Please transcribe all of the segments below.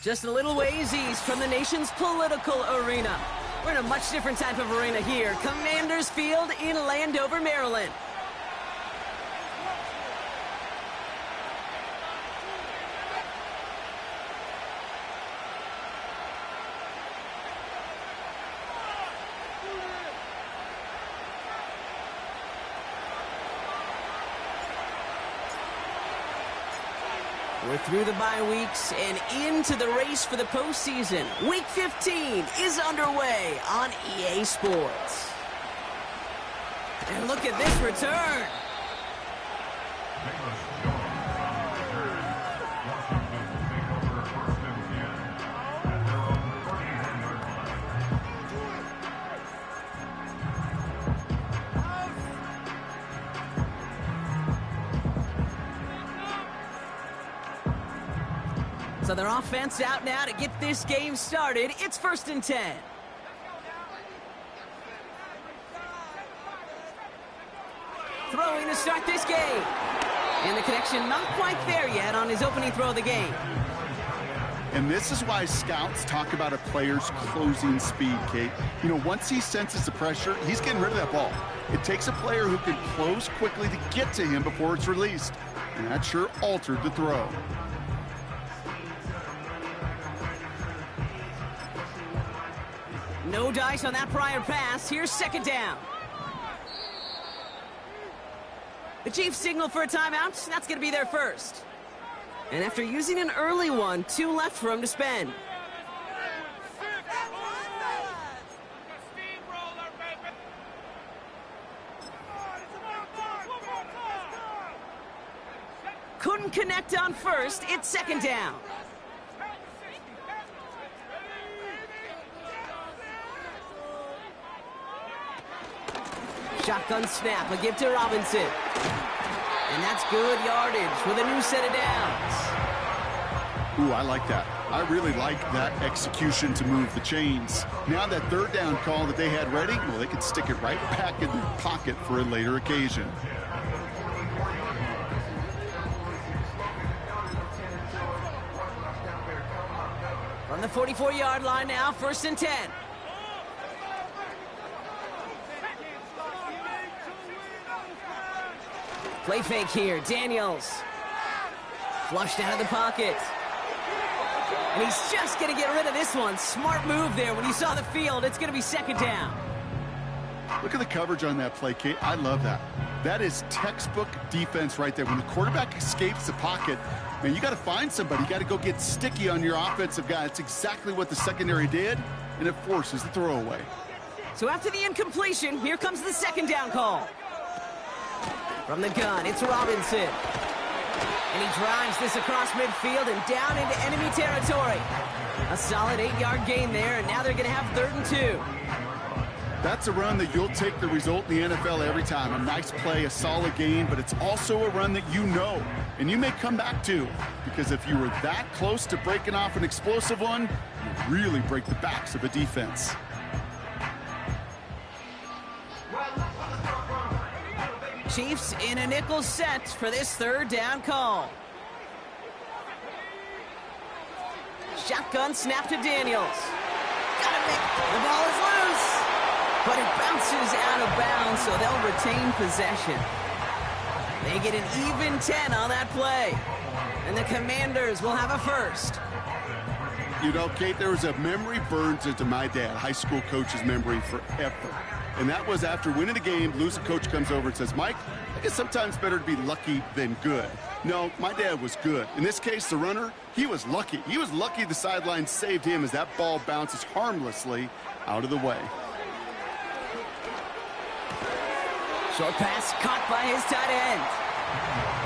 Just a little ways east from the nation's political arena. We're in a much different type of arena here. Commanders Field in Landover, Maryland. We're through the bye weeks and into the race for the postseason. Week 15 is underway on EA Sports. And look at this return. So their offense out now to get this game started. It's 1st and 10. Throwing to start this game. And the connection not quite there yet on his opening throw of the game. And this is why scouts talk about a player's closing speed, Kate. You know, once he senses the pressure, he's getting rid of that ball. It takes a player who can close quickly to get to him before it's released. And that sure altered the throw. No dice on that prior pass. Here's 2nd down. The Chiefs signal for a timeout. That's going to be their first. And after using an early one, 2 left for him to spend. Couldn't connect on first. It's 2nd down. Shotgun snap, a give to Robinson. And that's good yardage with a new set of downs. Ooh, I like that. I really like that execution to move the chains. Now that 3rd down call that they had ready, well, they could stick it right back in their pocket for a later occasion. From the 44-yard line now, 1st and 10. Play fake here, Daniels. Flushed out of the pocket. And he's just going to get rid of this one. Smart move there when he saw the field. It's going to be 2nd down. Look at the coverage on that play, Kate. I love that. That is textbook defense right there. When the quarterback escapes the pocket, man, you got to find somebody. You got to go get sticky on your offensive guy. It's exactly what the secondary did, and it forces the throwaway. So after the incompletion, here comes the 2nd down call. From the gun, it's Robinson. And he drives this across midfield and down into enemy territory. A solid 8-yard gain there, and now they're going to have 3rd and 2. That's a run that you'll take the result in the NFL every time. A nice play, a solid gain, but it's also a run that you know, and you may come back to. Because if you were that close to breaking off an explosive one, you really break the backs of a defense. Chiefs in a nickel set for this 3rd down call. Shotgun snap to Daniels. Got it. The ball is loose. But it bounces out of bounds, so they'll retain possession. They get an even 10 on that play. And the Commanders will have a first. You know, Kate, there was a memory burns into my dad, high school coach's memory forever. And that was after winning the game, losing coach comes over and says, Mike, I guess sometimes better to be lucky than good. No, my dad was good. In this case, the runner, he was lucky. He was lucky the sideline saved him as that ball bounces harmlessly out of the way. Short pass caught by his tight end.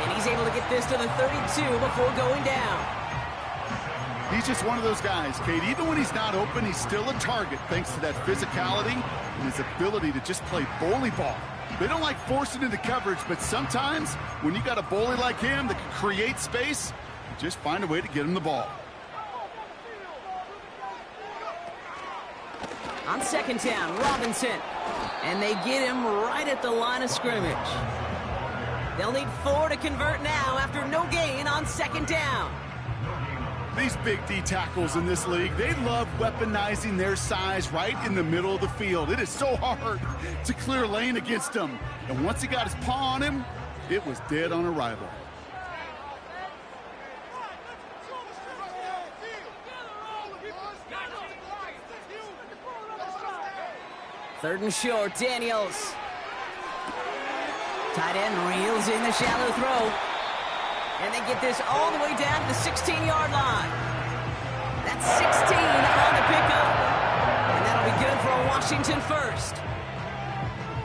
And he's able to get this to the 32 before going down. He's just one of those guys, Kate. Even when he's not open, he's still a target thanks to that physicality and his ability to just play bully ball. They don't like forcing into coverage, but sometimes when you got a bully like him that can create space, just find a way to get him the ball. On 2nd down, Robinson. And they get him right at the line of scrimmage. They'll need 4 to convert now after no gain on second down. These Big D tackles in this league, they love weaponizing their size right in the middle of the field. It is so hard to clear lane against him. And once he got his paw on him, it was dead on arrival. Third and short, Daniels. Tight end reels in the shallow throw. And they get this all the way down to the 16-yard line. That's 16 on the pickup. And that'll be good for a Washington first.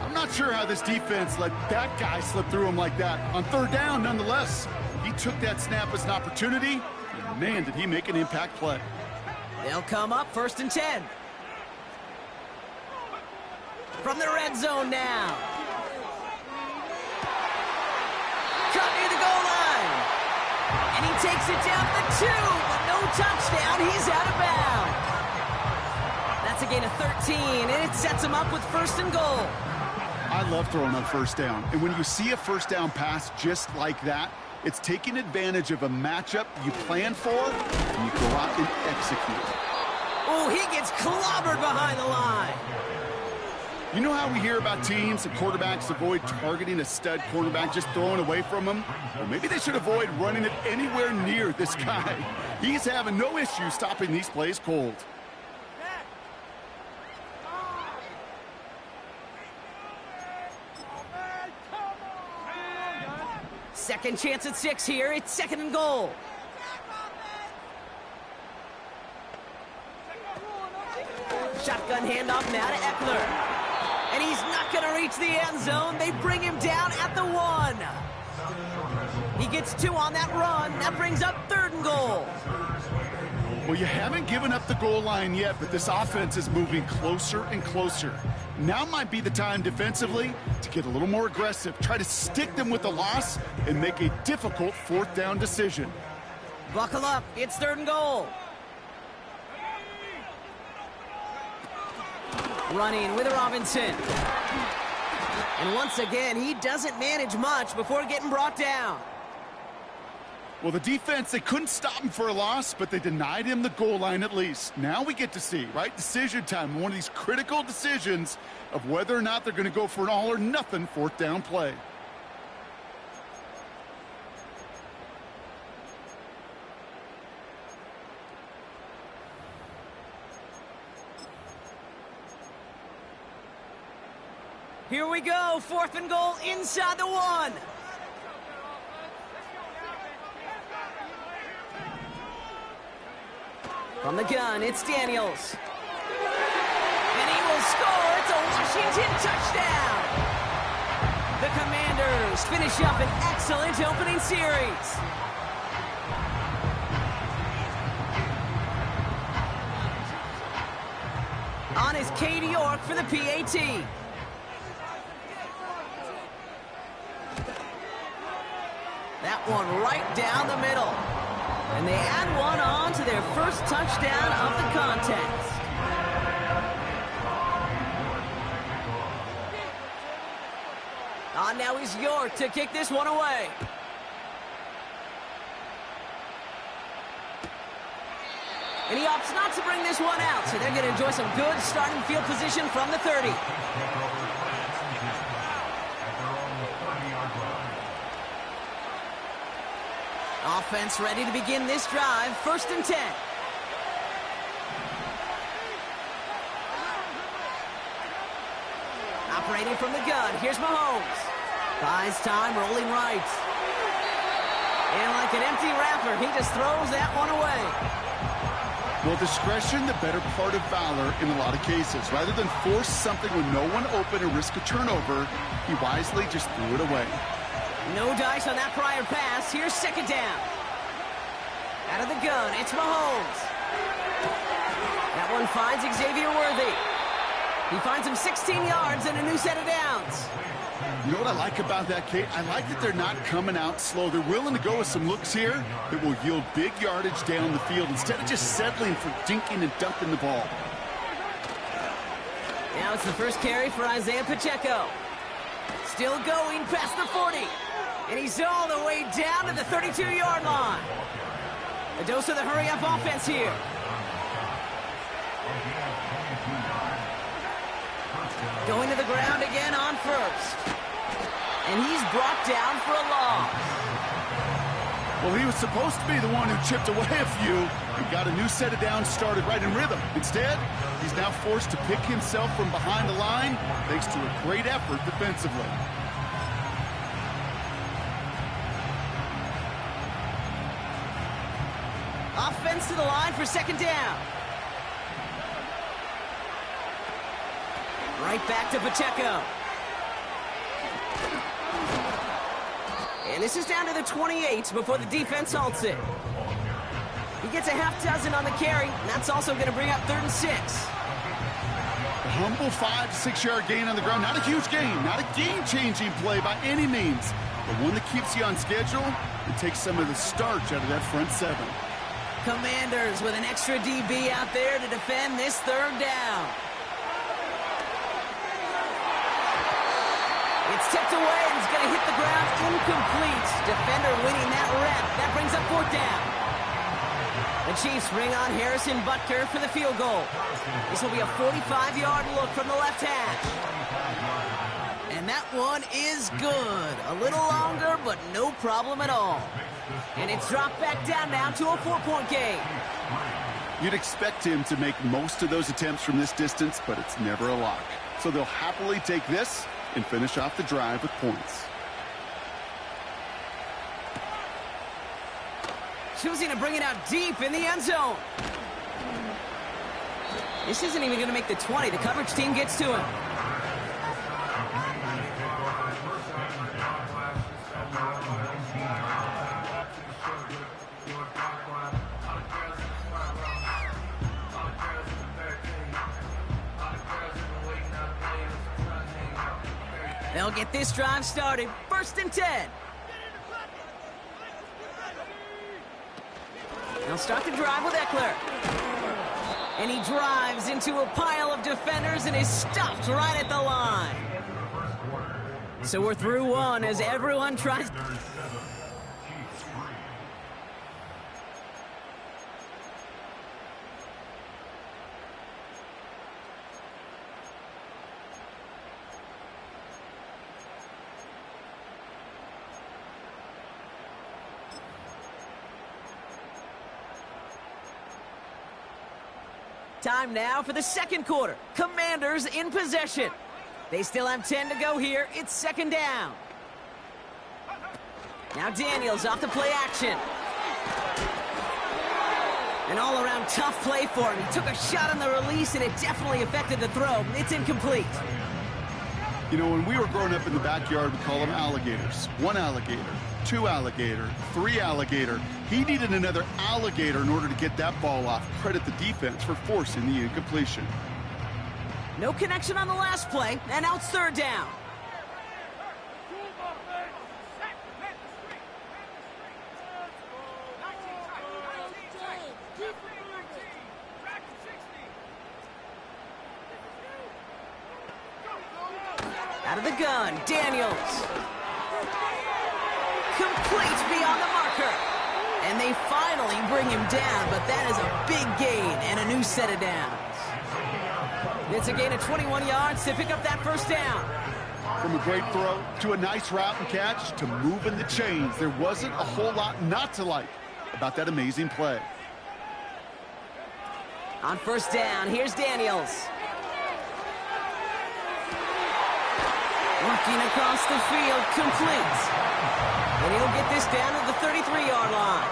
I'm not sure how this defense let that guy slip through him like that. On third down, nonetheless, he took that snap as an opportunity. And man, did he make an impact play. They'll come up first and 10. From the red zone now. Cut near the goal line. And he takes it down to the 2, but no touchdown. He's out of bounds. That's a gain of 13, and it sets him up with first and goal. I love throwing on first down. And when you see a first down pass just like that, it's taking advantage of a matchup you plan for, and you go out and execute. Oh, he gets clobbered behind the line. You know how we hear about teams and quarterbacks avoid targeting a stud cornerback, just throwing away from him? Well, maybe they should avoid running it anywhere near this guy. He's having no issue stopping these plays cold. Second chance at 6 here. It's second and goal. Shotgun handoff now to Eckler. And he's not going to reach the end zone. They bring him down at the 1. He gets 2 on that run. That brings up third and goal. Well, you haven't given up the goal line yet, but this offense is moving closer and closer. Now might be the time defensively to get a little more aggressive, try to stick them with the loss, and make a difficult fourth down decision. Buckle up. It's third and goal. Running with Robinson. And once again, he doesn't manage much before getting brought down. Well, the defense, they couldn't stop him for a loss, but they denied him the goal line at least. Now we get to see, right? Decision time, one of these critical decisions of whether or not they're going to go for an all-or-nothing fourth down play. Here we go, fourth and goal inside the 1. From the gun, it's Daniels. And he will score. It's a Washington touchdown. The Commanders finish up an excellent opening series. On is Cade York for the PAT. That one right down the middle. And they add one on to their first touchdown of the contest. Now is York to kick this one away. And he opts not to bring this one out, so they're going to enjoy some good starting field position from the 30. Offense ready to begin this drive. First and 10. Operating from the gun. Here's Mahomes. Buys time, rolling right. And like an empty wrapper, he just throws that one away. Well, discretion, the better part of valor in a lot of cases. Rather than force something with no one open and risk a turnover, he wisely just threw it away. No dice on that prior pass. Here's second down. Out of the gun, it's Mahomes. That one finds Xavier Worthy. He finds him 16 yards and a new set of downs. You know what I like about that, Kate? I like that they're not coming out slow. They're willing to go with some looks here that will yield big yardage down the field instead of just settling for dinking and dunking the ball. Now it's the first carry for Isaiah Pacheco. Still going past the 40. And he's all the way down to the 32-yard line. A dose of the hurry-up offense here. Going to the ground again on first. And he's brought down for a loss. Well, he was supposed to be the one who chipped away a few and got a new set of downs started right in rhythm. Instead, he's now forced to pick himself from behind the line thanks to a great effort defensively. Offense to the line for second down. Right back to Pacheco. And this is down to the 28 before the defense halts it. He gets a half dozen on the carry, and that's also going to bring up 3rd and 6. A humble 5 to 6 yard gain on the ground. Not a huge gain, not a game-changing play by any means, but one that keeps you on schedule and takes some of the starch out of that front 7. Commanders with an extra DB out there to defend this 3rd down. It's tipped away and it's going to hit the ground incomplete. Defender winning that rep. That brings up 4th down. The Chiefs bring on Harrison Butker for the field goal. This will be a 45-yard look from the left hash. And that one is good. A little longer, but no problem at all. And it's dropped back down now to a 4-point game. You'd expect him to make most of those attempts from this distance, but it's never a lock. So they'll happily take this and finish off the drive with points. Choosing to bring it out deep in the end zone. This isn't even going to make the 20. The coverage team gets to him. They'll get this drive started. 1st and 10. They'll start the drive with Eckler. And he drives into a pile of defenders and is stopped right at the line. So we're through one as everyone tries. Time now for the 2nd quarter. Commanders in possession. They still have 10 to go here. It's 2nd down. Now Daniels off the play action. An all-around tough play for him. He took a shot on the release, and it definitely affected the throw. It's incomplete. You know, when we were growing up in the backyard, we call them alligators. 1 alligator, 2 alligator, 3 alligator. He needed another alligator in order to get that ball off. Credit the defense for forcing the incompletion. No connection on the last play, and now it's 3rd down. Out of the gun, Daniels. Complete beyond the marker. And they finally bring him down, but that is a big gain and a new set of downs. It's a gain of 21 yards to pick up that 1st down. From a great throw to a nice route and catch to moving the chains, there wasn't a whole lot not to like about that amazing play. On 1st down, here's Daniels. Working across the field, complete. And he'll get this down to the 33-yard line.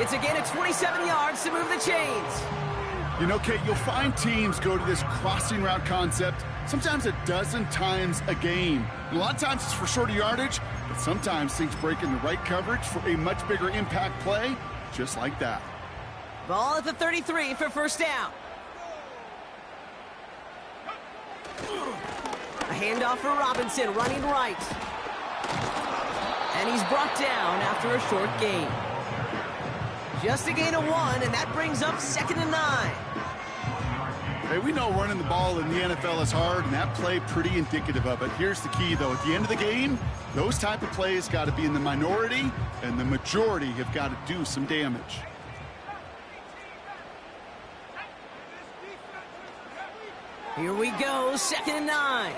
It's a gain of 27 yards to move the chains. You know, Kate, you'll find teams go to this crossing route concept sometimes a dozen times a game. A lot of times it's for shorter yardage, but sometimes things break in the right coverage for a much bigger impact play, just like that. Ball at the 33 for 1st down. A handoff for Robinson, running right. And he's brought down after a short gain. Just a gain of 1, and that brings up 2nd and 9. Hey, we know running the ball in the NFL is hard, and that play pretty indicative of it. Here's the key, though. At the end of the game, those type of plays got to be in the minority, and the majority have got to do some damage. Here we go, 2nd and 9.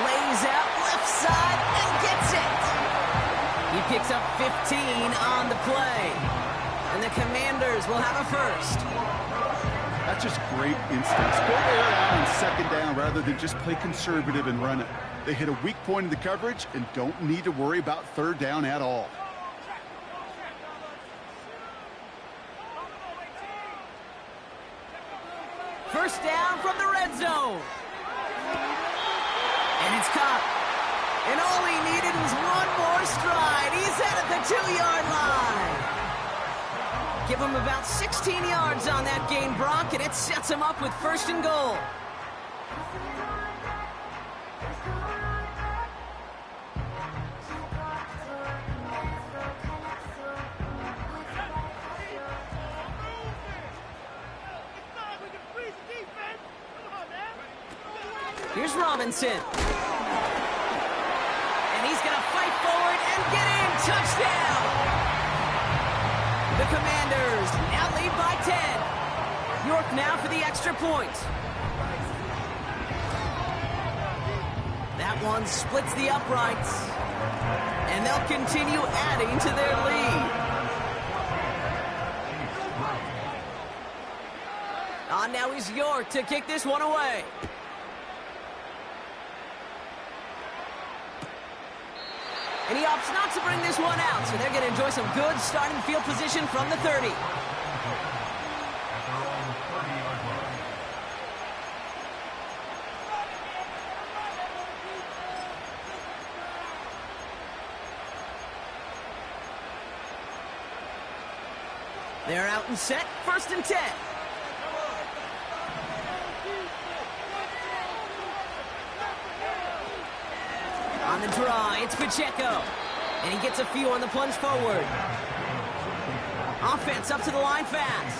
Lays out left side and gets it. He picks up 15 on the play. And the Commanders will have a first. That's just great instincts. Go air out on 2nd down rather than just play conservative and run it. They hit a weak point in the coverage and don't need to worry about 3rd down at all. First down from the red zone. And it's caught. And all he needed was one more stride. He's at the 2-yard line. Give him about 16 yards on that gain, Brock, and it sets him up with 1st and goal. Here's Robinson. And he's going to fight forward and get in. Touchdown! The Commanders now lead by 10. York now for the extra point. That one splits the uprights. And they'll continue adding to their lead. On now is York to kick this one away. And he opts not to bring this one out, so they're going to enjoy some good starting field position from the 30. They're out and set, 1st and 10. On the draw, it's Pacheco. And he gets a few on the plunge forward. Offense up to the line fast.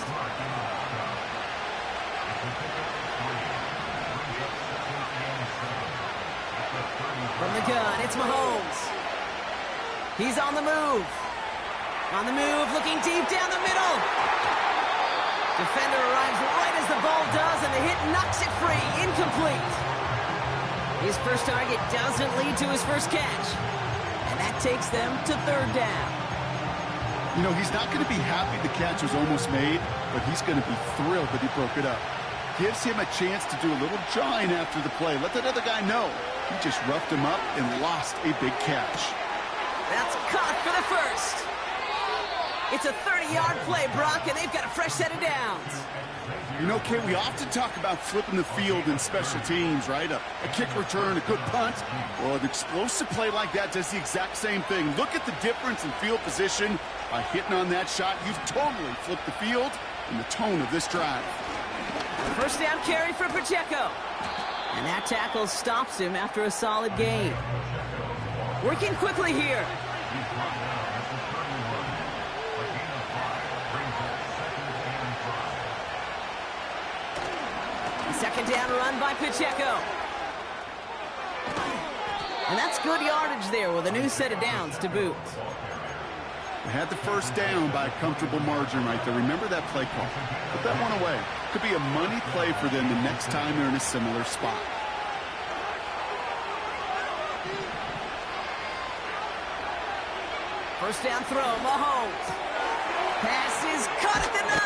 From the gun, it's Mahomes. He's on the move. On the move, looking deep down the middle. Defender arrives right as the ball does, and the hit knocks it free. Incomplete. His first target doesn't lead to his first catch. And that takes them to 3rd down. You know, he's not going to be happy the catch was almost made, but he's going to be thrilled that he broke it up. Gives him a chance to do a little jawing after the play. Let that other guy know. He just roughed him up and lost a big catch. That's caught for the first. It's a 30-yard play, Brock, and they've got a fresh set of downs. You know, Kate, we often talk about flipping the field in special teams, right? A kick return, a good punt. Well, an explosive play like that does the exact same thing. Look at the difference in field position. By hitting on that shot, you've totally flipped the field and the tone of this drive. First down carry for Pacheco. And that tackle stops him after a solid gain. Working quickly here. Second down run by Pacheco. And that's good yardage there with a new set of downs to boot. They had the first down by a comfortable margin right there. Remember that play call. Put that one away. Could be a money play for them the next time they're in a similar spot. First down throw, Mahomes. Pass is caught at the 9.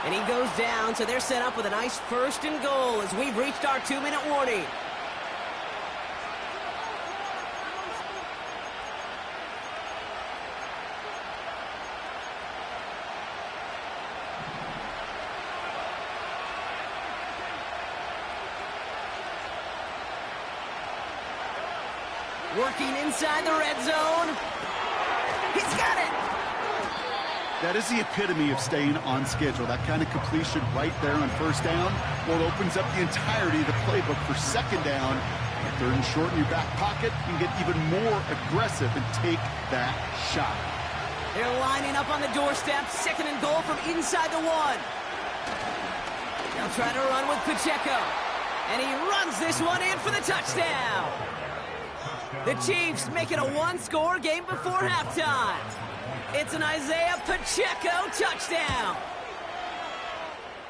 And he goes down, so they're set up with a nice 1st and goal as we've reached our 2-minute warning. Working inside the red zone. He's got it! That is the epitome of staying on schedule. That kind of completion right there on first down. Well, it opens up the entirety of the playbook for 2nd down. 3rd and short in your back pocket. You can get even more aggressive and take that shot. They're lining up on the doorstep. Second and goal from inside the 1. They'll try to run with Pacheco. And he runs this one in for the touchdown. The Chiefs make it a one-score game before halftime. It's an Isaiah Pacheco touchdown.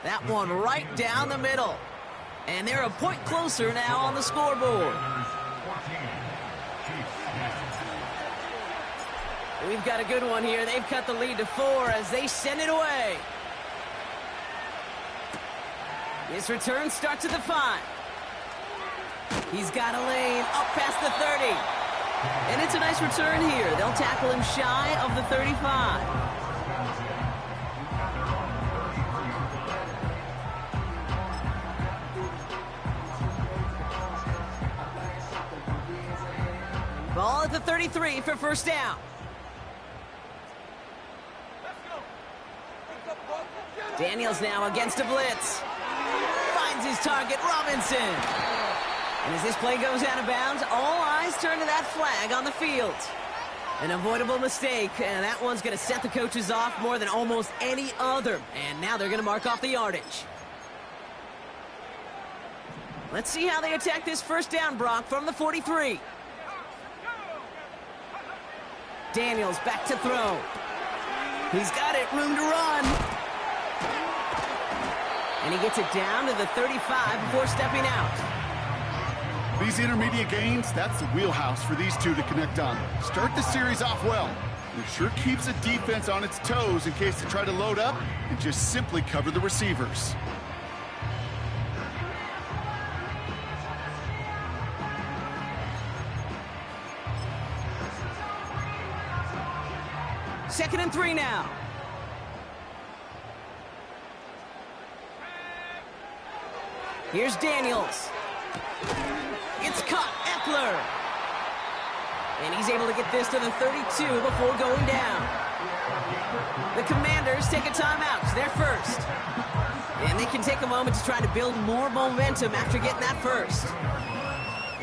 That one right down the middle. And they're a point closer now on the scoreboard. We've got a good one here. They've cut the lead to 4 as they send it away. This return starts at the 5. He's got a lane up past the 30. And it's a nice return here. They'll tackle him shy of the 35. Ball at the 33 for first down. Daniels now against a blitz. Finds his target, Robinson. And as this play goes out of bounds, all eyes turn to that flag on the field. An avoidable mistake, and that one's going to set the coaches off more than almost any other. And now they're going to mark off the yardage. Let's see how they attack this first down, Brock, from the 43. Daniels back to throw. He's got it, room to run. And he gets it down to the 35 before stepping out. These intermediate gains, that's the wheelhouse for these two to connect on. Start the series off well. It sure keeps the defense on its toes in case they try to load up and just simply cover the receivers. Second and 3 now. Here's Daniels. It's caught, Eckler. And he's able to get this to the 32 before going down. The Commanders take a timeout. They're first. And they can take a moment to try to build more momentum after getting that first.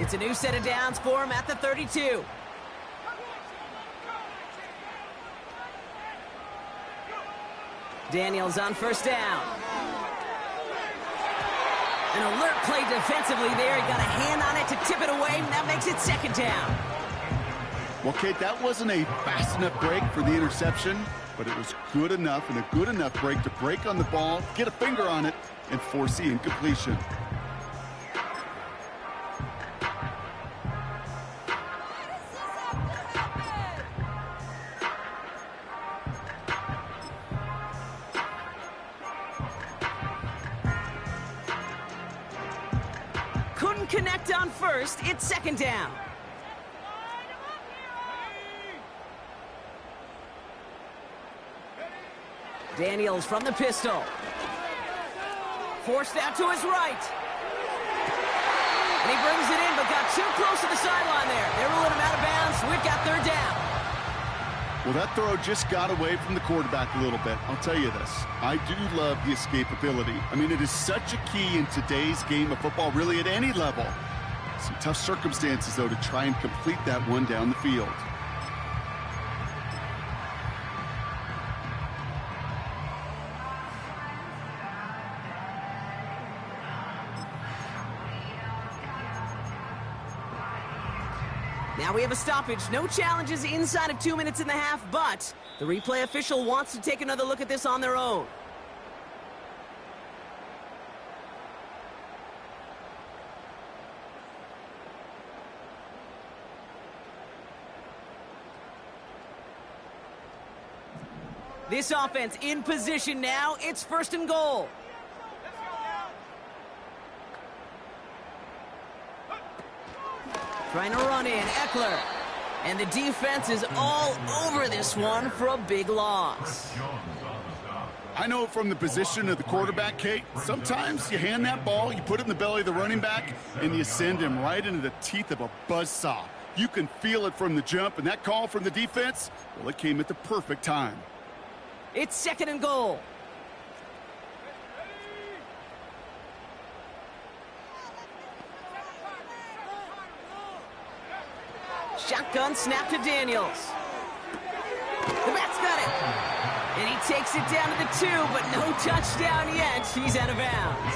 It's a new set of downs for him at the 32. Daniels on first down. An alert play defensively there. He got a hand on it to tip it away, and that makes it second down. Well, Kate, that wasn't a fast enough break for the interception, but it was good enough and a good enough break to break on the ball, get a finger on it, and force the incompletion. Couldn't connect on first. It's second down. Daniels from the pistol. Forced out to his right. And he brings it in, but got too close to the sideline there. They're ruling him out of bounds. We've got third down. Well, that throw just got away from the quarterback a little bit. I'll tell you this. I do love the escapability. I mean, it is such a key in today's game of football, really at any level. Some tough circumstances, though, to try and complete that one down the field. Now we have a stoppage. No challenges inside of 2 minutes and a half, but the replay official wants to take another look at this on their own. This offense in position now. It's first and goal. Trying to run in, Eckler. And the defense is all over this one for a big loss. I know from the position of the quarterback, Kate, sometimes you hand that ball, you put it in the belly of the running back, and you send him right into the teeth of a buzzsaw. You can feel it from the jump, and that call from the defense, well, it came at the perfect time. It's second and goal. Shotgun snap to Daniels. The bat's got takes it down to the 2, but no touchdown yet. He's out of bounds.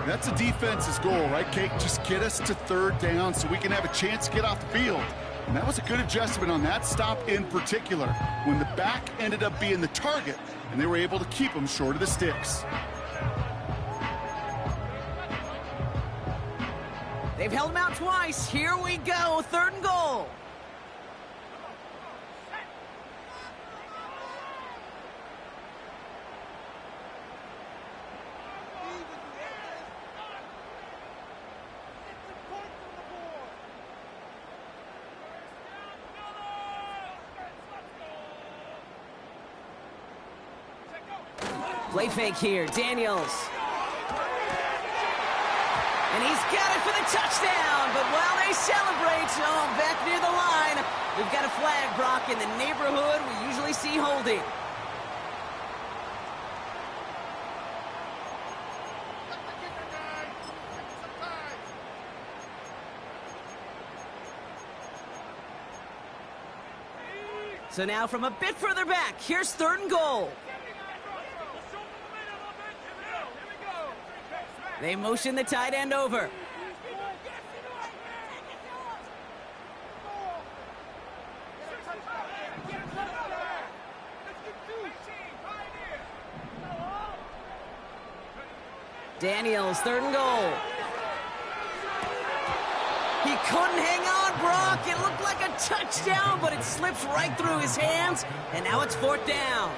That's a defense's goal, right, Kate? Just get us to 3rd down so we can have a chance to get off the field. And that was a good adjustment on that stop in particular, when the back ended up being the target, and they were able to keep him short of the sticks. They've held him out twice. Here we go, 3rd and goal. Play fake here, Daniels. And he's got it for the touchdown, but while they celebrate, back near the line, we've got a flag, Brock, in the neighborhood we usually see holding. So now from a bit further back, here's 3rd and goal. They motion the tight end over. Daniels, 3rd and goal. He couldn't hang on, Brock. It looked like a touchdown, but it slips right through his hands, and now it's 4th down.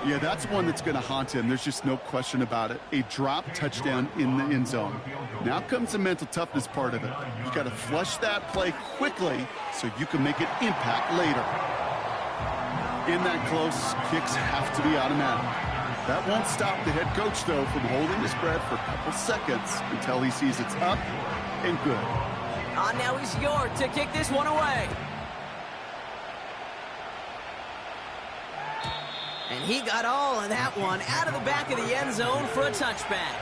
Yeah, that's one that's going to haunt him. There's just no question about it. A drop touchdown in the end zone. Now comes the mental toughness part of it. You got to flush that play quickly so you can make an impact later. In that close, kicks have to be automatic. That won't stop the head coach, though, from holding the spread for a couple seconds until he sees it's up and good. Now he's York to kick this one away. And he got all of that one out of the back of the end zone for a touchback.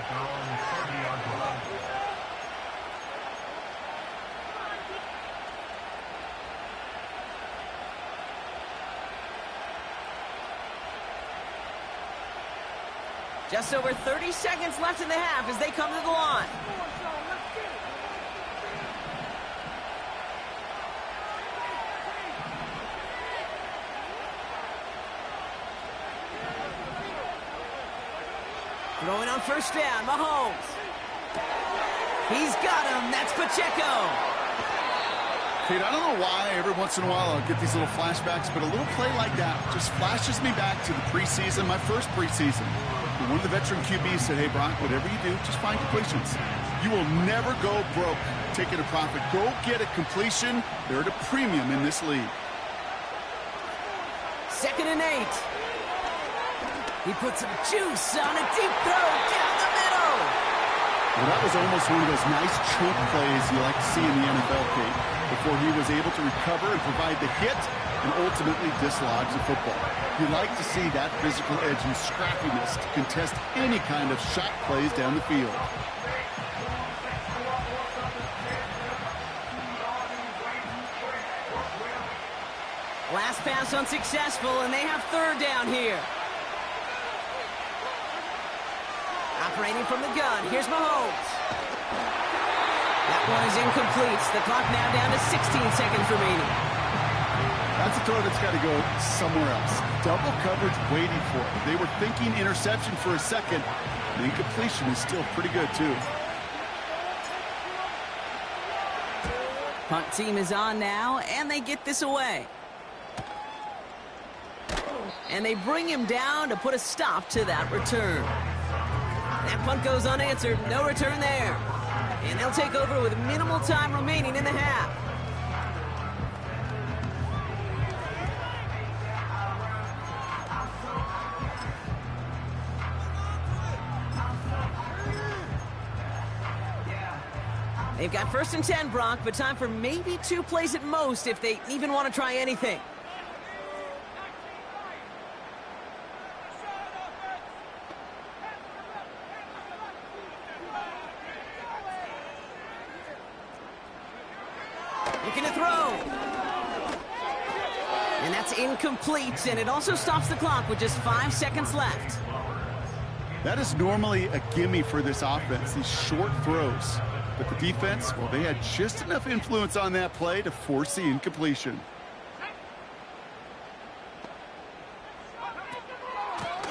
Just over 30 seconds left in the half as they come to the line. Throwing on 1st down, Mahomes. He's got him. That's Pacheco. Kate, I don't know why every once in a while I'll get these little flashbacks, but a little play like that just flashes me back to the preseason, my first preseason. One of the veteran QBs said, hey, Brock, whatever you do, just find completions. You will never go broke taking a profit. Go get a completion. They're at a premium in this league. 2nd and 8. He put some juice on a deep throw down the middle. Well, that was almost one of those nice chunk plays you like to see in the NFL, Kate, before he was able to recover and provide the hit and ultimately dislodge the football. You like to see that physical edge and scrappiness to contest any kind of shot plays down the field. Last pass unsuccessful, and they have 3rd down here. Operating from the gun, here's Mahomes. That one is incomplete. The clock now down to 16 seconds remaining. That's a throw that's got to go somewhere else. Double coverage waiting for it. They were thinking interception for a second. The incompletion is still pretty good, too. Punt team is on now, and they get this away. And they bring him down to put a stop to that return. That punt goes unanswered. No return there. And they'll take over with minimal time remaining in the half. They've got 1st and 10, Brock, but time for maybe 2 plays at most if they even want to try anything. Looking to throw. And that's incomplete, and it also stops the clock with just 5 seconds left. That is normally a gimme for this offense, these short throws. But the defense, well, they had just enough influence on that play to force the incompletion.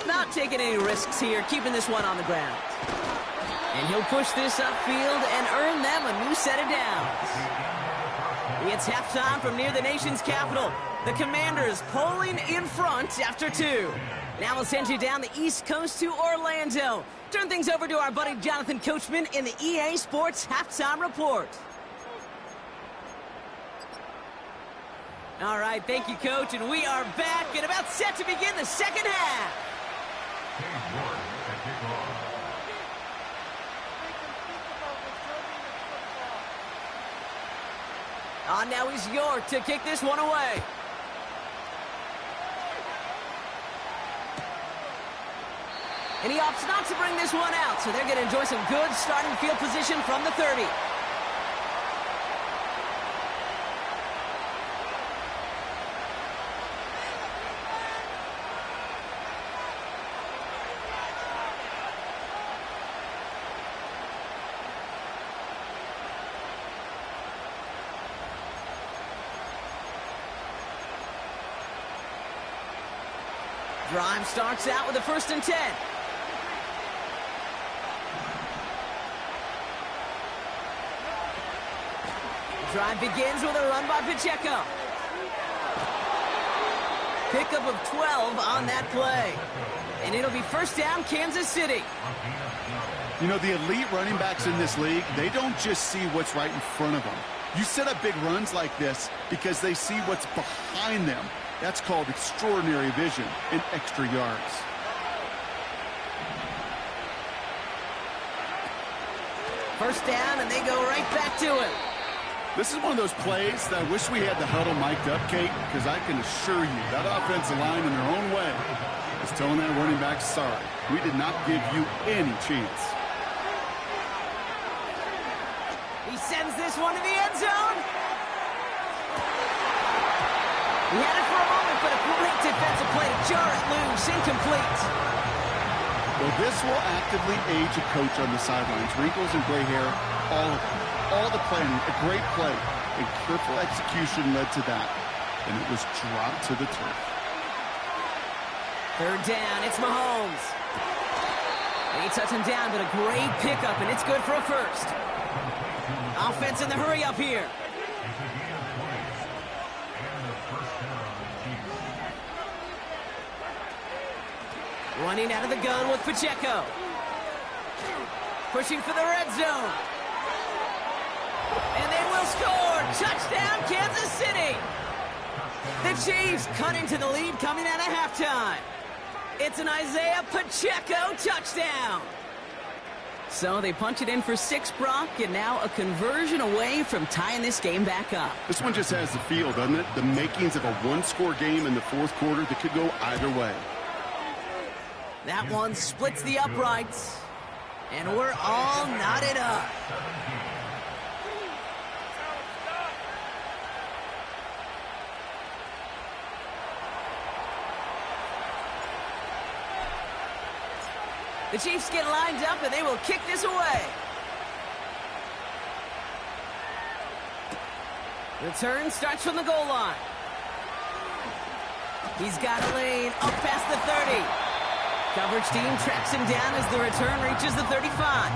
Not taking any risks here, keeping this one on the ground. And he'll push this upfield and earn them a new set of downs. It's halftime from near the nation's capital. The Commanders pulling in front after 2. Now we'll send you down the East Coast to Orlando. Turn things over to our buddy Jonathan Coachman in the EA Sports Halftime Report. All right, thank you, Coach, and we are back and about set to begin the second half. Now is York to kick this one away. And he opts not to bring this one out, so they're going to enjoy some good starting field position from the 30. Drive starts out with a 1st and 10. Drive begins with a run by Pacheco. Pickup of 12 on that play. And it'll be 1st down, Kansas City. You know, the elite running backs in this league, they don't just see what's right in front of them. You set up big runs like this because they see what's behind them. That's called extraordinary vision and extra yards. First down, and they go right back to it. This is one of those plays that I wish we had the huddle mic'd up, Kate, because I can assure you that offensive line in their own way is telling that running back, sorry, we did not give you any chance. He sends this one to the end zone. He had it for a moment, but a great defensive play to jar it loose, incomplete. Well, this will actively age a coach on the sidelines. Wrinkles and gray hair, all of them. All the planning, a great play, and careful execution led to that. And it was dropped to the turf. 3rd down, it's Mahomes. He touched him down, but a great pickup, and it's good for a 1st. Offense in the hurry up here. Running out of the gun with Pacheco. Pushing for the red zone. And they will score. Touchdown, Kansas City. The Chiefs cut into the lead coming out of halftime. It's an Isaiah Pacheco touchdown. So they punch it in for 6, Brock, and now a conversion away from tying this game back up. This one just has the feel, doesn't it? The makings of a one-score game in the 4th quarter that could go either way. That one splits the uprights, and we're all knotted up. The Chiefs get lined up, and they will kick this away. Return starts from the goal line. He's got a lane up past the 30. Coverage team tracks him down as the return reaches the 35.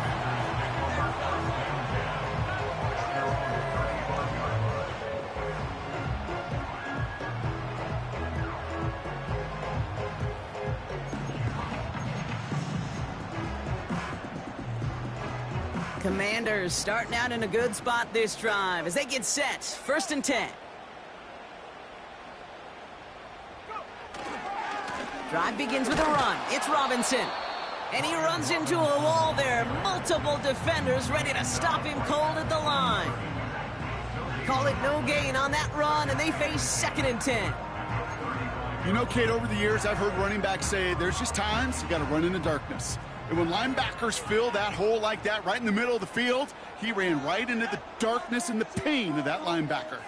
Commanders starting out in a good spot this drive as they get set. 1st and 10. Drive begins with a run. It's Robinson. And he runs into a wall there. Multiple defenders ready to stop him cold at the line. Call it no gain on that run, and they face 2nd and 10. You know, Kate, over the years, I've heard running backs say there's just times you got to run in the darkness. And when linebackers fill that hole like that right in the middle of the field, he ran right into the darkness and the pain of that linebacker.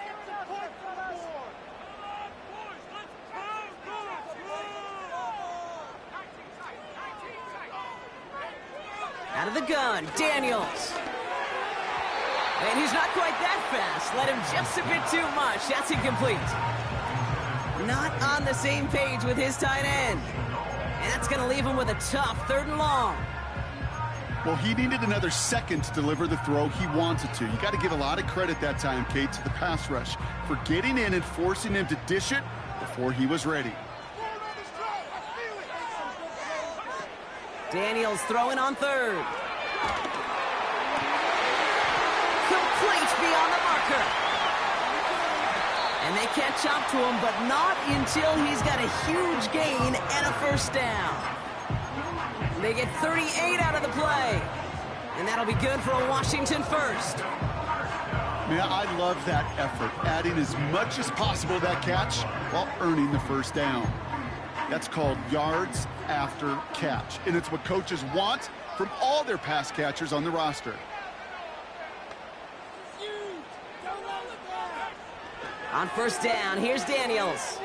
Out of the gun, Daniels. And he's not quite that fast. Let him just a bit too much. That's incomplete. Not on the same page with his tight end. And that's going to leave him with a tough 3rd and long. Well, he needed another second to deliver the throw he wanted to. You got to give a lot of credit that time, Kate, to the pass rush for getting in and forcing him to dish it before he was ready. Daniels throwing on 3rd. Complete beyond the marker. And they catch up to him, but not until he's got a huge gain and a 1st down. They get 38 out of the play. And that'll be good for a Washington 1st. Man, I love that effort, adding as much as possible to that catch while earning the 1st down. That's called yards after catch, and it's what coaches want from all their pass catchers on the roster. On 1st down, here's Daniels.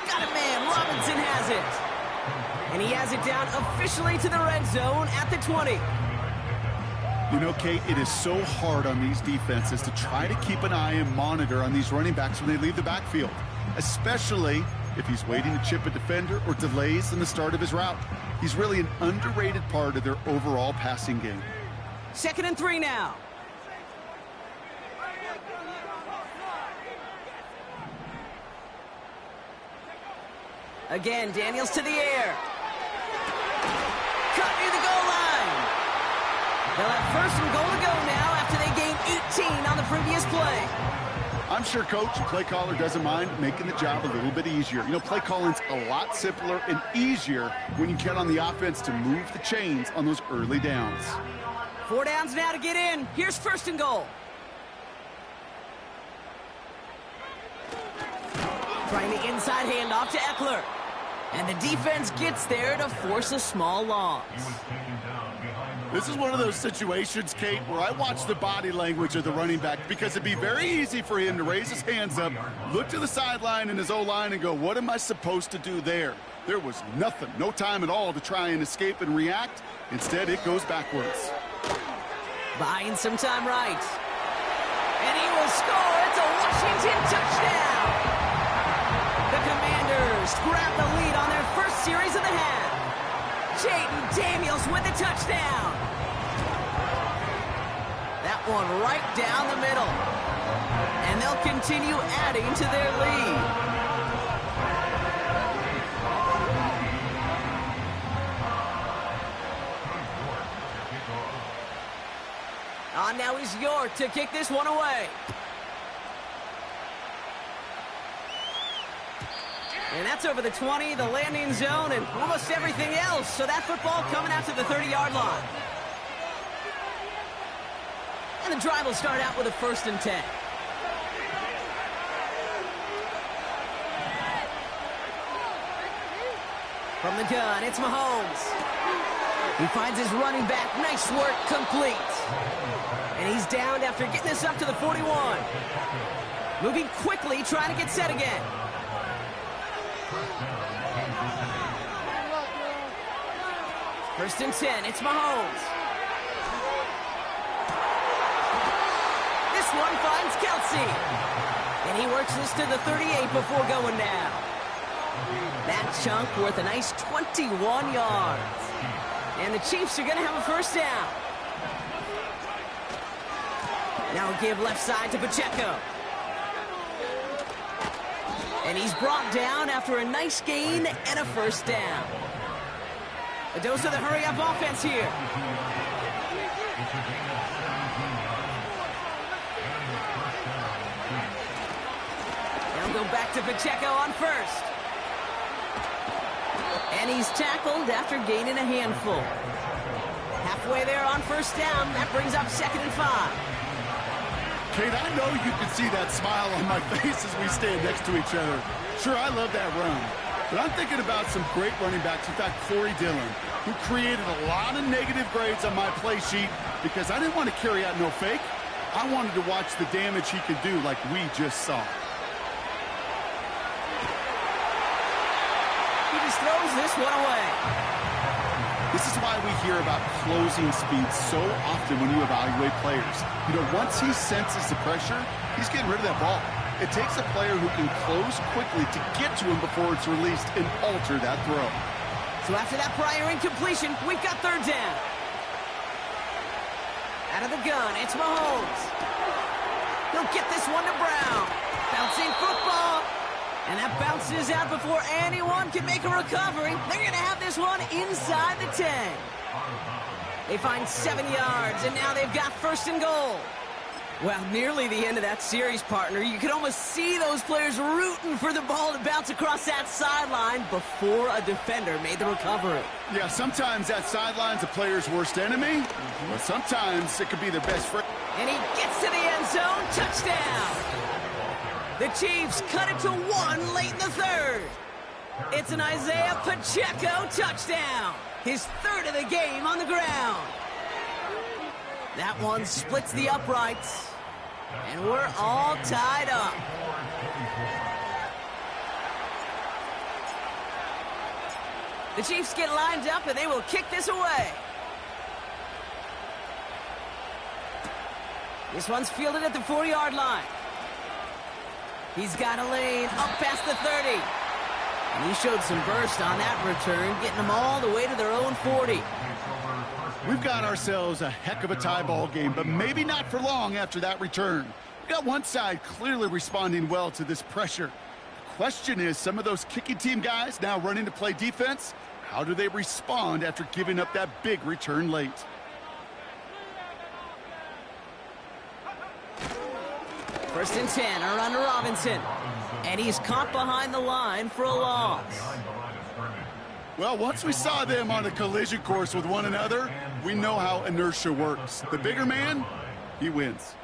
Got a man, Robinson has it. And he has it down officially to the red zone at the 20. You know, Kate, it is so hard on these defenses to try to keep an eye and monitor on these running backs when they leave the backfield, especially if he's waiting to chip a defender or delays in the start of his route. He's really an underrated part of their overall passing game. 2nd and 3 now. Again, Daniels to the air. Cut near the goal line. They'll have 1st and goal to go now after they gained 18 on the previous play. I'm sure coach and play caller doesn't mind making the job a little bit easier. You know, play calling's a lot simpler and easier when you count on the offense to move the chains on those early downs. 4 downs now to get in. Here's 1st and goal. Trying the inside handoff to Eckler. And the defense gets there to force a small loss. This is one of those situations, Kate, where I watch the body language of the running back because it'd be very easy for him to raise his hands up, look to the sideline in his O-line and go, what am I supposed to do there? There was nothing, no time at all to try and escape and react. Instead, it goes backwards. Buying some time right. And he will score. It's a Washington touchdown. The Commanders grab the lead on their 1st series of the half. Jayden Daniels with the touchdown. That one right down the middle. And they'll continue adding to their lead. Now is York to kick this one away. And that's over the 20, the landing zone, and almost everything else. So that football coming out to the 30-yard line. And the drive will start out with a 1st and 10. From the gun, it's Mahomes. He finds his running back. Nice work, complete. And he's downed after getting this up to the 41. Moving quickly, trying to get set again. First and 10, it's Mahomes. This one finds Kelsey. And he works this to the 38 before going down. That chunk worth a nice 21 yards. And the Chiefs are going to have a 1st down. Now give left side to Pacheco. And he's brought down after a nice gain and a 1st down. A dose of the hurry-up offense here. Now go back to Pacheco on 1st. And he's tackled after gaining a handful. Halfway there on 1st down. That brings up 2nd and 5. Kate, I know you can see that smile on my face as we stand next to each other. Sure, I love that run. But I'm thinking about some great running backs. In fact, Corey Dillon, who created a lot of negative grades on my play sheet because I didn't want to carry out no fake. I wanted to watch the damage he could do like we just saw. He just throws this one away. This is why we hear about closing speed so often when you evaluate players. You know, once he senses the pressure, he's getting rid of that ball. It takes a player who can close quickly to get to him before it's released and alter that throw. So after that prior incompletion, we've got third down. Out of the gun, it's Mahomes. He'll get this one to Brown. Bouncing football. And that bounces out before anyone can make a recovery. They're going to have this one inside the 10. They find 7 yards, and now they've got first and goal. Well, nearly the end of that series, partner. You could almost see those players rooting for the ball to bounce across that sideline before a defender made the recovery. Yeah, sometimes that sideline's a player's worst enemy, but sometimes it could be their best friend. And he gets to the end zone. Touchdown! The Chiefs cut it to 1 late in the third. It's an Isaiah Pacheco touchdown. His third of the game on the ground. That one splits the uprights. And we're all tied up. The Chiefs get lined up and they will kick this away. This one's fielded at the 40-yard line. He's got a lane up past the 30. And he showed some burst on that return, getting them all the way to their own 40. We've got ourselves a heck of a tie ball game, but maybe not for long after that return. We got one side clearly responding well to this pressure. The question is, some of those kicking team guys now running to play defense, how do they respond after giving up that big return late? First and 10, a run to Robinson. And he's caught behind the line for a loss. Well, once we saw them on a collision course with one another, we know how inertia works. The bigger man, he wins.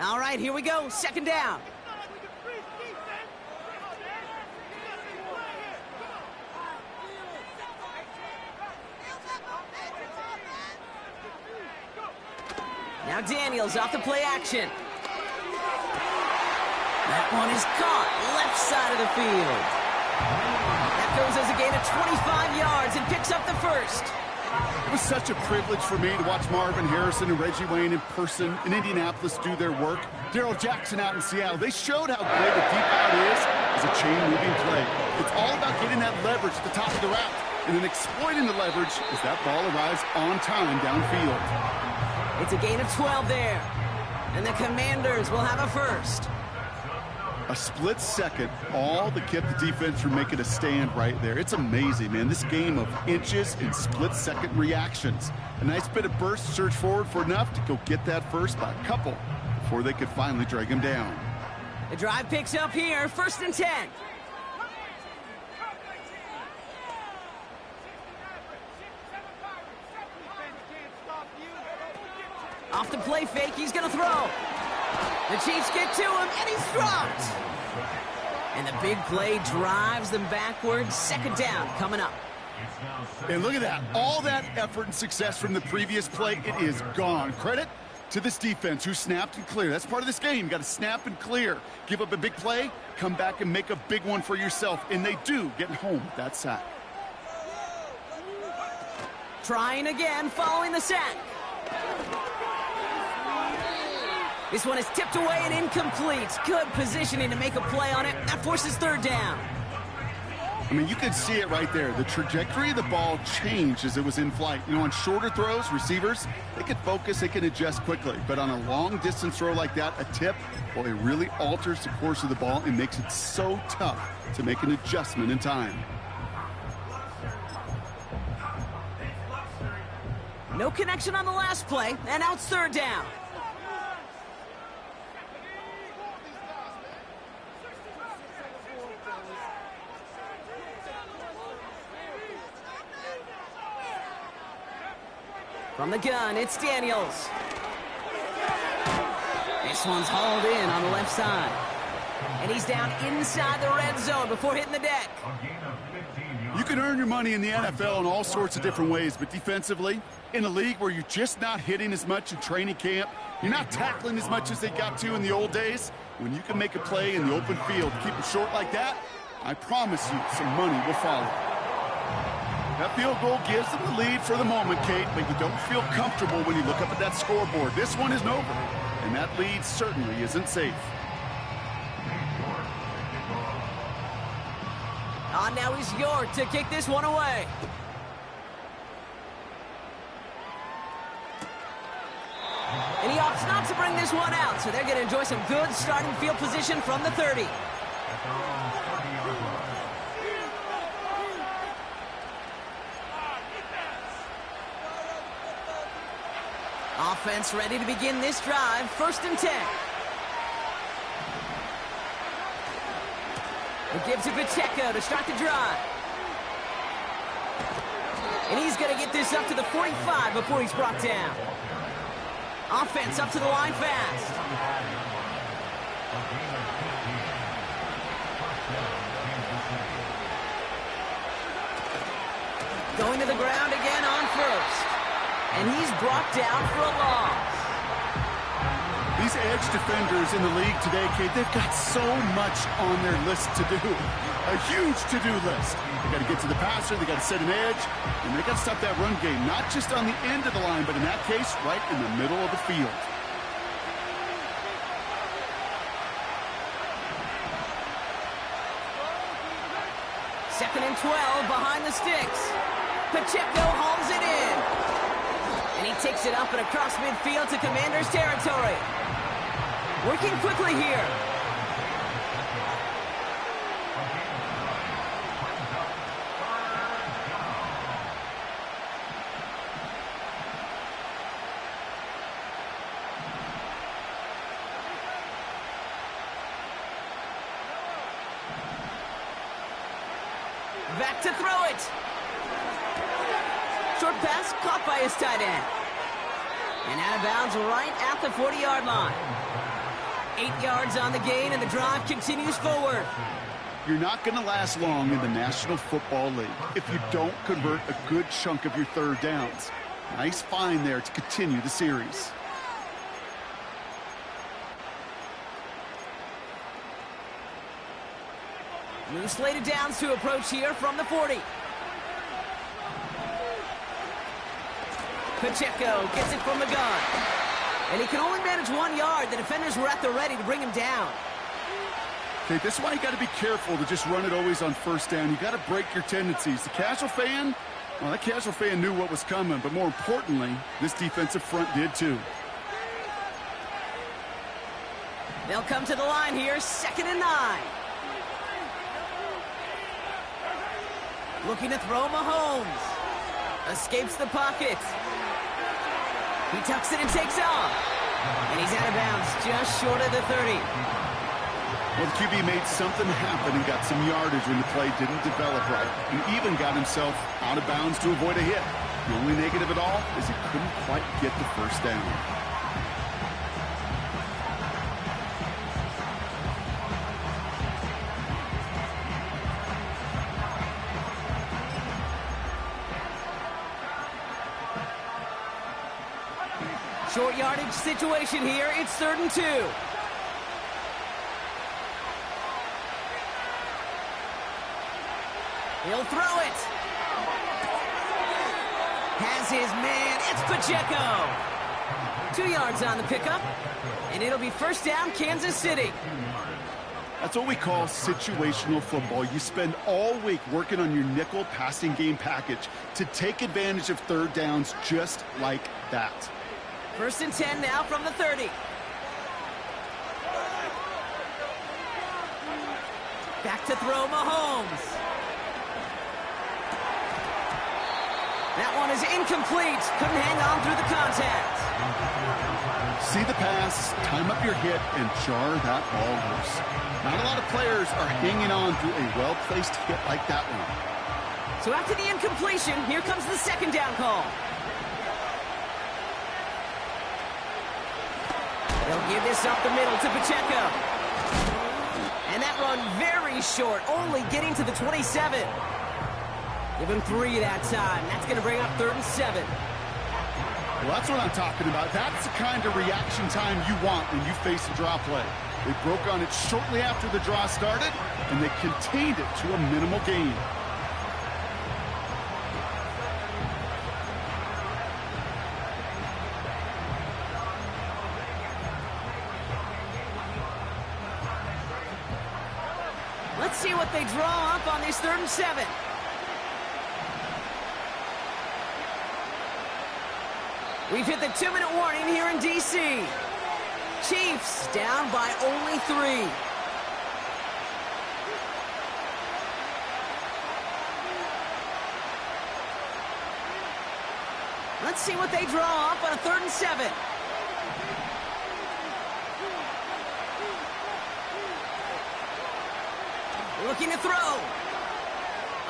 All right, here we go. Second down. Now Daniels off the play action. That one is caught left side of the field. That goes as a gain of 25 yards and picks up the first. It was such a privilege for me to watch Marvin Harrison and Reggie Wayne in person in Indianapolis do their work. Darrell Jackson out in Seattle. They showed how great a deep out is as a chain-moving play. It's all about getting that leverage at the top of the route and then exploiting the leverage as that ball arrives on time downfield. It's a gain of 12 there. And the Commanders will have a first. A split second, all that kept the defense from making a stand right there. It's amazing, man. This game of inches and split-second reactions. A nice bit of burst, surge forward for enough to go get that first by a couple before they could finally drag him down. The drive picks up here, first and 10. Off the play fake, he's going to throw. The Chiefs get to him, and he's dropped. And the big play drives them backwards. Second down coming up. And look at that. All that effort and success from the previous play, it is gone. Credit to this defense who snapped and cleared. That's part of this game. You got to snap and clear. Give up a big play, come back and make a big one for yourself. And they do, getting home with that sack. Trying again, following the sack. This one is tipped away and incomplete. Good positioning to make a play on it. That forces third down. I mean, you can see it right there. The trajectory of the ball changed as it was in flight. You know, on shorter throws, receivers, they can focus, they can adjust quickly. But on a long-distance throw like that, a tip, well, it really alters the course of the ball and makes it so tough to make an adjustment in time. No connection on the last play, and now it's third down. From the gun, it's Daniels. This one's hauled in on the left side. And he's down inside the red zone before hitting the deck. You can earn your money in the NFL in all sorts of different ways, but defensively, in a league where you're just not hitting as much in training camp, you're not tackling as much as they got to in the old days, when you can make a play in the open field, keep it short like that, I promise you some money will follow. That field goal gives them the lead for the moment, Kate, but you don't feel comfortable when you look up at that scoreboard. This one isn't over, and that lead certainly isn't safe. Now he's York to kick this one away. And he opts not to bring this one out, so they're going to enjoy some good starting field position from the 30. Offense ready to begin this drive, 1st and 10. It gives to Pacheco to start the drive. And he's going to get this up to the 45 before he's brought down. Offense up to the line fast. Going to the ground again on 1st. And he's brought down for a loss. These edge defenders in the league today, Kate, they've got so much on their list to do. A huge to-do list. They got to get to the passer, they got to set an edge, and they got to stop that run game, not just on the end of the line, but in that case, right in the middle of the field. Second and 12 behind the sticks. Pacheco hauls it in. And he takes it up and across midfield to Commanders territory. Working quickly here. Back to throw it. Short pass caught by his tight end. And out of bounds right at the 40-yard line. 8 yards on the gain, and the drive continues forward. You're not going to last long in the National Football League if you don't convert a good chunk of your third downs. Nice find there to continue the series. New slated downs to approach here from the 40. Pacheco gets it from the gun. And he can only manage 1 yard. The defenders were at the ready to bring him down. Okay, this is why you got to be careful to just run it always on 1st down. You got to break your tendencies. The casual fan, well, that casual fan knew what was coming, but more importantly, this defensive front did too. They'll come to the line here, 2nd and 9. Looking to throw Mahomes. Escapes the pocket. He tucks it and takes off. And he's out of bounds just short of the 30. Well, the QB made something happen and got some yardage when the play didn't develop right. And even got himself out of bounds to avoid a hit. The only negative at all is he couldn't quite get the 1st down. Short yardage situation here. It's 3rd and 2. He'll throw it. Has his man. It's Pacheco. 2 yards on the pickup. And it'll be 1st down, Kansas City. That's what we call situational football. You spend all week working on your nickel passing game package to take advantage of 3rd downs just like that. 1st and 10 now from the 30. Back to throw Mahomes. That one is incomplete. Couldn't hang on through the contact. See the pass, time up your hit, and jar that ball loose. Not a lot of players are hanging on through a well-placed hit like that one. So after the incompletion, here comes the 2nd down call. They'll give this up the middle to Pacheco. And that run very short, only getting to the 27. Give him 3 that time. That's going to bring up 3rd and 7. Well, that's what I'm talking about. That's the kind of reaction time you want when you face a draw play. They broke on it shortly after the draw started, and they contained it to a minimal gain. Let's see what they draw up on this 3rd and 7. We've hit the 2-minute warning here in D.C. Chiefs down by only 3. Let's see what they draw up on a 3rd and 7. Looking to throw.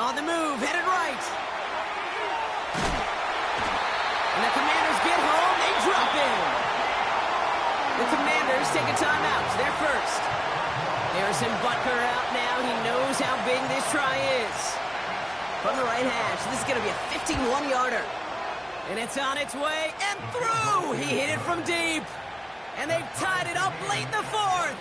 On the move, headed right. And the Commanders get home, they drop in. The Commanders take a timeout, they're first. Harrison Butker out now, he knows how big this try is. From the right hash, this is going to be a 51-yarder. And it's on its way, and through! He hit it from deep. And they've tied it up late in the 4th.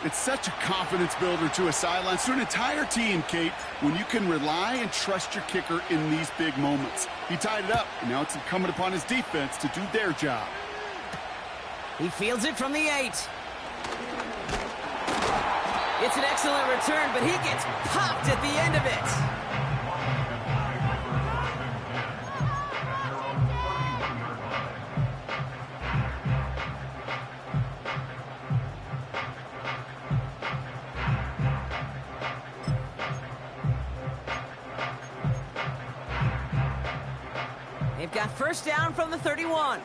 It's such a confidence builder to a sideline, to an entire team, Kate, when you can rely and trust your kicker in these big moments. He tied it up, and now it's incumbent upon his defense to do their job. He fields it from the 8. It's an excellent return, but he gets popped at the end of it. They've got first down from the 31.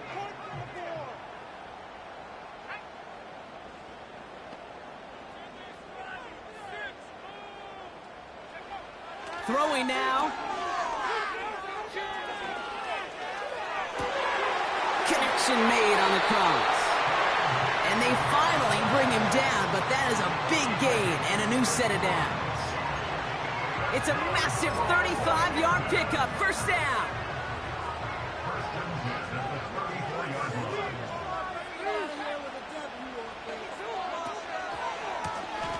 Throwing now. Connection made on the cross. And they finally bring him down, but that is a big gain and a new set of downs. It's a massive 35-yard pickup, first down.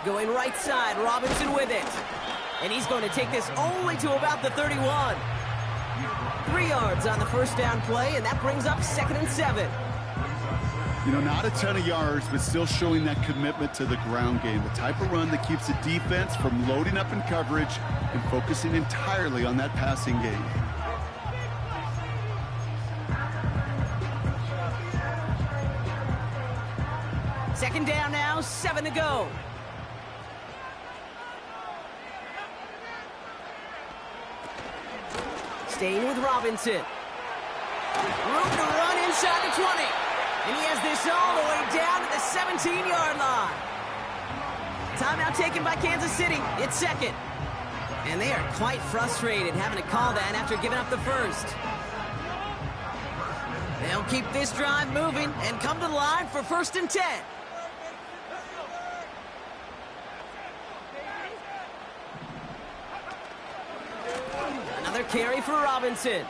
Going right side, Robinson with it. And he's going to take this only to about the 31. 3 yards on the first down play, and that brings up 2nd and 7. You know, not a ton of yards, but still showing that commitment to the ground game. The type of run that keeps the defense from loading up in coverage and focusing entirely on that passing game. Second down now, 7 to go. Staying with Robinson. Room to run inside the 20. And he has this all the way down to the 17-yard line. Timeout taken by Kansas City. It's second. And they are quite frustrated having to call that after giving up the first. They'll keep this drive moving and come to the line for 1st and 10. Another carry for Robinson. And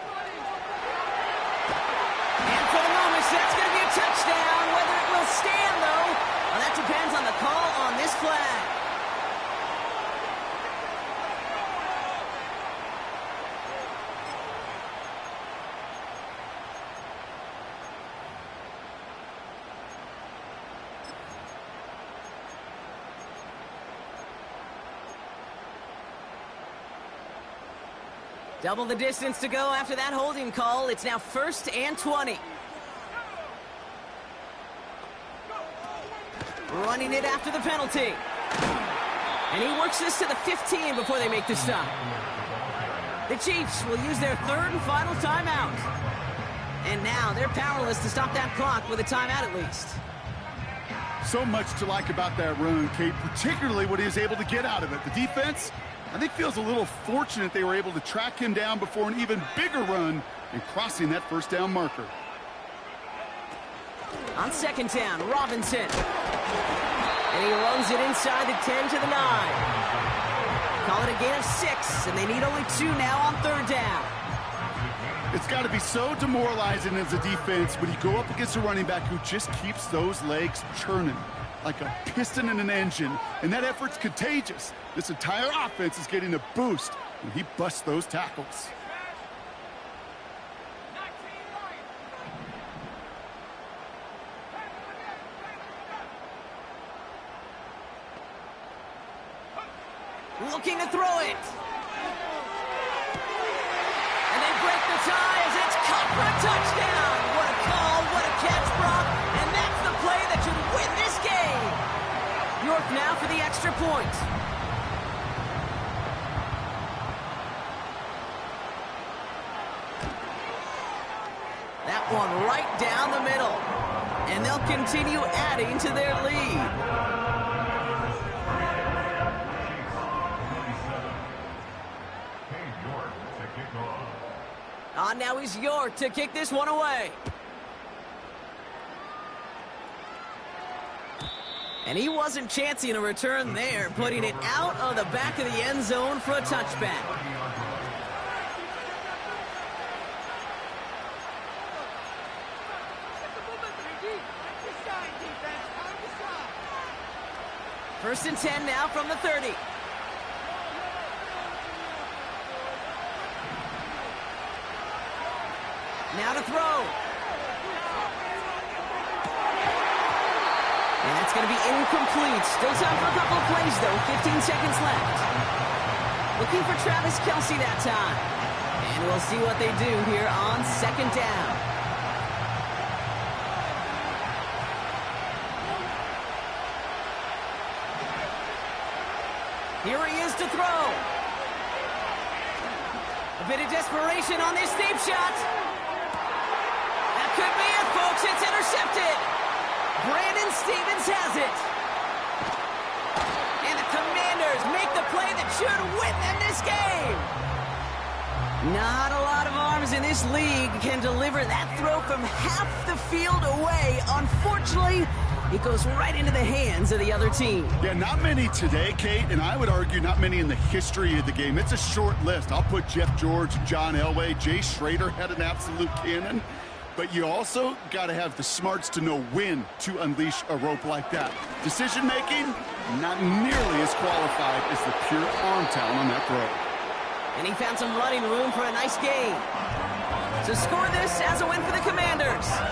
for the moment, that's going to be a touchdown. Whether it will stand, though, well, that depends on the call on this flag. Double the distance to go after that holding call. It's now 1st and 20. Running it after the penalty. And he works this to the 15 before they make the stop. The Chiefs will use their 3rd and final timeout. And now they're powerless to stop that clock with a timeout at least. So much to like about that run, Kate, particularly what he was able to get out of it. The defense, I think, feels a little fortunate they were able to track him down before an even bigger run and crossing that first down marker. On second down, Robinson. And he runs it inside the 10 to the 9. Call it a gain of 6, and they need only 2 now on third down. It's got to be so demoralizing as a defense when you go up against a running back who just keeps those legs churning like a piston in an engine, and that effort's contagious. This entire offense is getting a boost when he busts those tackles. Looking to throw it. And they break the ties. It's caught for a touchdown. What a call, what a catch, Brock. And that's the play that should win this game. York now for the extra point. That one right down the middle. And they'll continue adding to their lead. Now is York to kick this one away. And he wasn't chancing a return there, putting it out of the back of the end zone for a touchback. First and 10 now from the 30. Now to throw. And that's going to be incomplete. Still time for a couple of plays, though. 15 seconds left. Looking for Travis Kelce that time. And we'll see what they do here on second down. Here he is to throw. A bit of desperation on this deep shot. Could be it, folks. It's intercepted. Brandon Stephens has it. And the Commanders make the play that should win them this game. Not a lot of arms in this league can deliver that throw from half the field away. Unfortunately, it goes right into the hands of the other team. Yeah, not many today, Kate, and I would argue not many in the history of the game. It's a short list. I'll put Jeff George, John Elway, Jay Schrader had an absolute cannon. But you also got to have the smarts to know when to unleash a rope like that. Decision-making, not nearly as qualified as the pure arm talent on that throw. And he found some running room for a nice gain. To score this as a win for the Commanders.